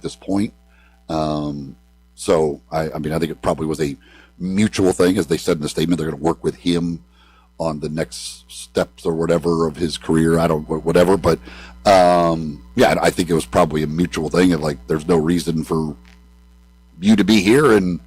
this point. So, I think it probably was a mutual thing. As they said in the statement, they're going to work with him on the next steps or whatever of his career. Whatever. But, I think it was probably a mutual thing. And like, there's no reason for you to be here. And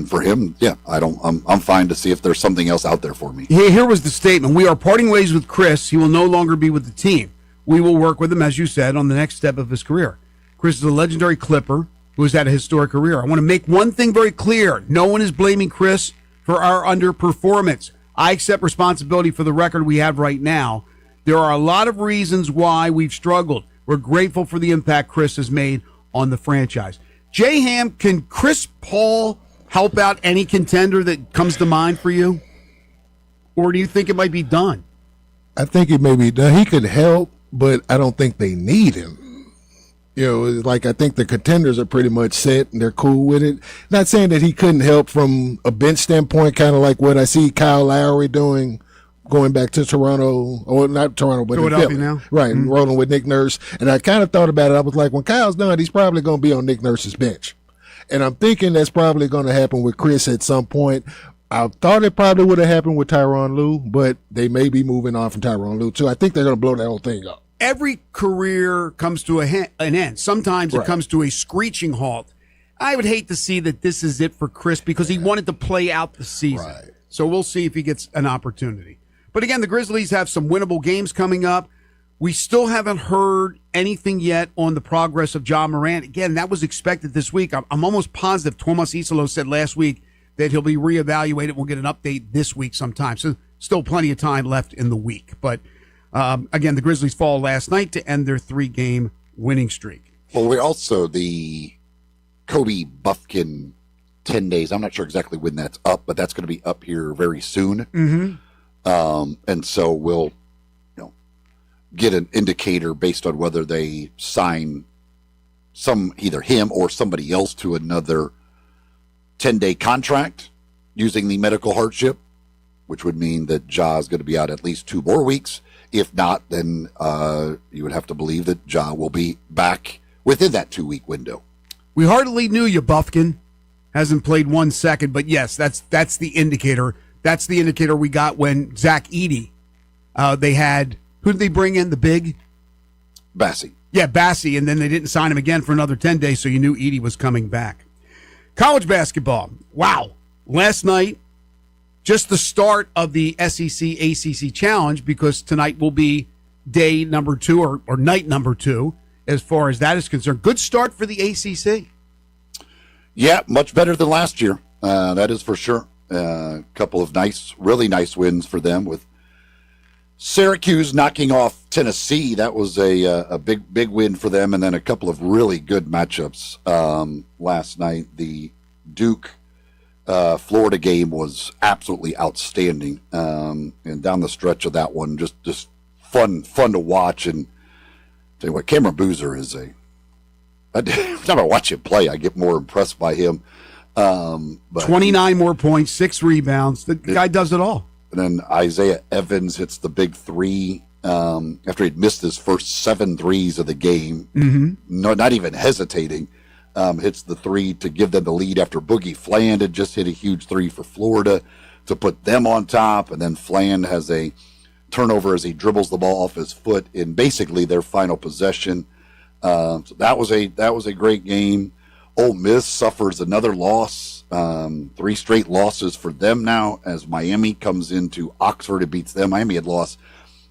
for him, I'm fine to see if there's something else out there for me. Here was the statement. We are parting ways with Chris. He will no longer be with the team. We will work with him, as you said, on the next step of his career. Chris is a legendary Clipper who has had a historic career. I want to make one thing very clear. No one is blaming Chris for our underperformance. I accept responsibility for the record we have right now. There are a lot of reasons why we've struggled. We're grateful for the impact Chris has made on the franchise. Jay Ham, can Chris Paul help out any contender that comes to mind for you? Or do you think it might be done? I think it may be done. He could help, but I don't think they need him. It's like I think the contenders are pretty much set and they're cool with it. Not saying that he couldn't help from a bench standpoint, kind of like what I see Kyle Lowry doing, going back to Toronto, or not Toronto, but Philadelphia now. Right, rolling with Nick Nurse. And I kind of thought about it. I was like, when Kyle's done, he's probably going to be on Nick Nurse's bench. And I'm thinking that's probably going to happen with Chris at some point. I thought it probably would have happened with Tyronn Lue, but they may be moving on from Tyronn Lue too. I think they're going to blow that whole thing up. Every career comes to an end. Sometimes it comes to a screeching halt. I would hate to see that this is it for Chris because he wanted to play out the season. Right. So we'll see if he gets an opportunity. But again, the Grizzlies have some winnable games coming up. We still haven't heard anything yet on the progress of Ja Morant. Again, that was expected this week. I'm almost positive Tomas Isolo said last week that he'll be reevaluated. We'll get an update this week sometime. So still plenty of time left in the week. But again, the Grizzlies fall last night to end their 3-game winning streak. Well, we're also the Kobe Buffkin 10 days. I'm not sure exactly when that's up, but that's going to be up here very soon. Mm-hmm. And so we'll get an indicator based on whether they sign either him or somebody else to another 10-day contract using the medical hardship, which would mean that Ja is going to be out at least 2 more weeks. If not, then you would have to believe that Ja will be back within that 2-week window. We hardly knew you, Buffkin. Hasn't played 1 second, but yes, that's the indicator. That's the indicator we got when Zach Edey, they had, who did they bring in, the big? Bassey. Yeah, Bassey, and then they didn't sign him again for another 10 days, so you knew Edey was coming back. College basketball. Wow. Last night, just the start of the SEC ACC Challenge, because tonight will be day number 2 or night number 2 as far as that is concerned. Good start for the ACC. Yeah, much better than last year. That is for sure. A couple of really nice wins for them with Syracuse knocking off Tennessee. That was a big win for them. And then a couple of really good matchups last night. The Duke Florida game was absolutely outstanding. And down the stretch of that one, just fun to watch. And tell you what, Cameron Boozer is every time I watch him play, I get more impressed by him. But 29 more points, 6 rebounds. The guy does it all. And then Isaiah Evans hits the big 3 after he'd missed his first 7 threes of the game. Mm-hmm. No, not even hesitating. Hits the 3 to give them the lead after Boogie Fland had just hit a huge 3 for Florida to put them on top. And then Fland has a turnover as he dribbles the ball off his foot in basically their final possession. So that was a great game. Ole Miss suffers another loss, 3 straight losses for them now as Miami comes into Oxford and beats them. Miami had lost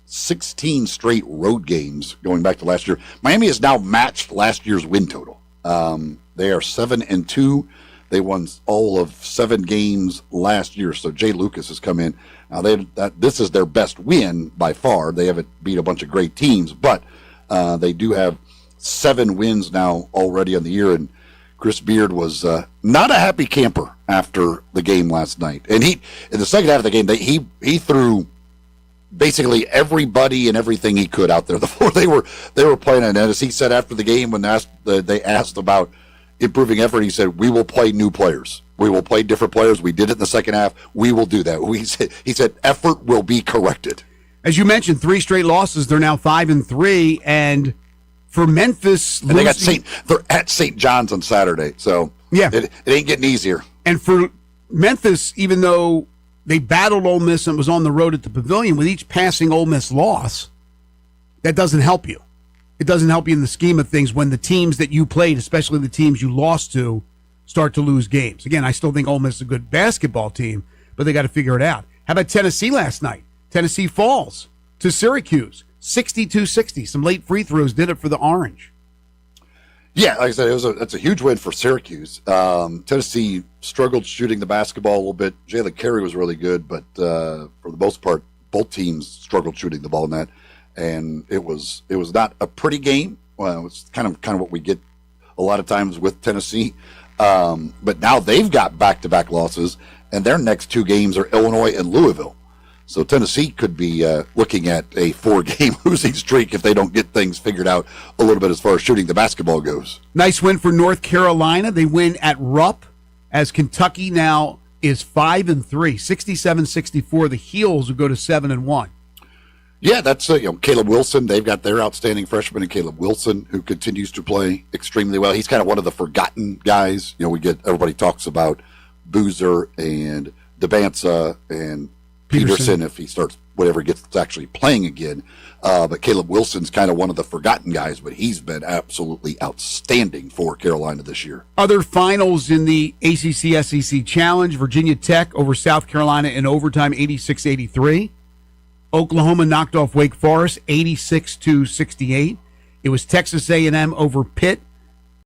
16 straight road games going back to last year. Miami has now matched last year's win total. They are 7-2. They won all of 7 games last year. So Jay Lucas has come in. Now this is their best win by far. They haven't beat a bunch of great teams, but they do have 7 wins now already on the year. And Chris Beard was not a happy camper after the game last night. And in the second half of the game, he threw basically everybody and everything he could out there. The floor they were playing. And as he said after the game, when they asked about improving effort, he said, "We will play new players. We will play different players. We did it in the second half. We will do that." He said, "Effort will be corrected." As you mentioned, 3 straight losses. They're now 5-3, and For Memphis, And they're at St. John's on Saturday, so Yeah. it ain't getting easier. and for Memphis, even though they battled Ole Miss and was on the road at the Pavilion, with each passing Ole Miss loss, that doesn't help you. It doesn't help you in the scheme of things when the teams that you played, especially the teams you lost to, start to lose games. Again, I still think Ole Miss is a good basketball team, but they got to figure it out. How about Tennessee last night? Tennessee falls to Syracuse, 62-60. Some late free throws did it for the Orange. Yeah, like I said, that's a huge win for Syracuse. Tennessee struggled shooting the basketball a little bit. Jalen Carey was really good, but for the most part, both teams struggled shooting the ball in that. And it was not a pretty game. Well, it's kind of what we get a lot of times with Tennessee. But now they've got back-to-back losses, and their next two games are Illinois and Louisville. So Tennessee could be looking at a 4-game losing streak if they don't get things figured out a little bit as far as shooting the basketball goes. Nice win for North Carolina. They win at Rupp as Kentucky now is 5-3, 67-64. The Heels will go to 7-1. Yeah, that's Caleb Wilson. They've got their outstanding freshman in Caleb Wilson, who continues to play extremely well. He's kind of one of the forgotten guys. Everybody talks about Boozer and DeBanza and Peterson if he starts whatever gets actually playing again. But Caleb Wilson's kind of one of the forgotten guys, but he's been absolutely outstanding for Carolina this year. Other finals in the ACC SEC Challenge: Virginia Tech over South Carolina in overtime, 86-83. Oklahoma knocked off Wake Forest, 86-68. It was Texas A&M over Pitt,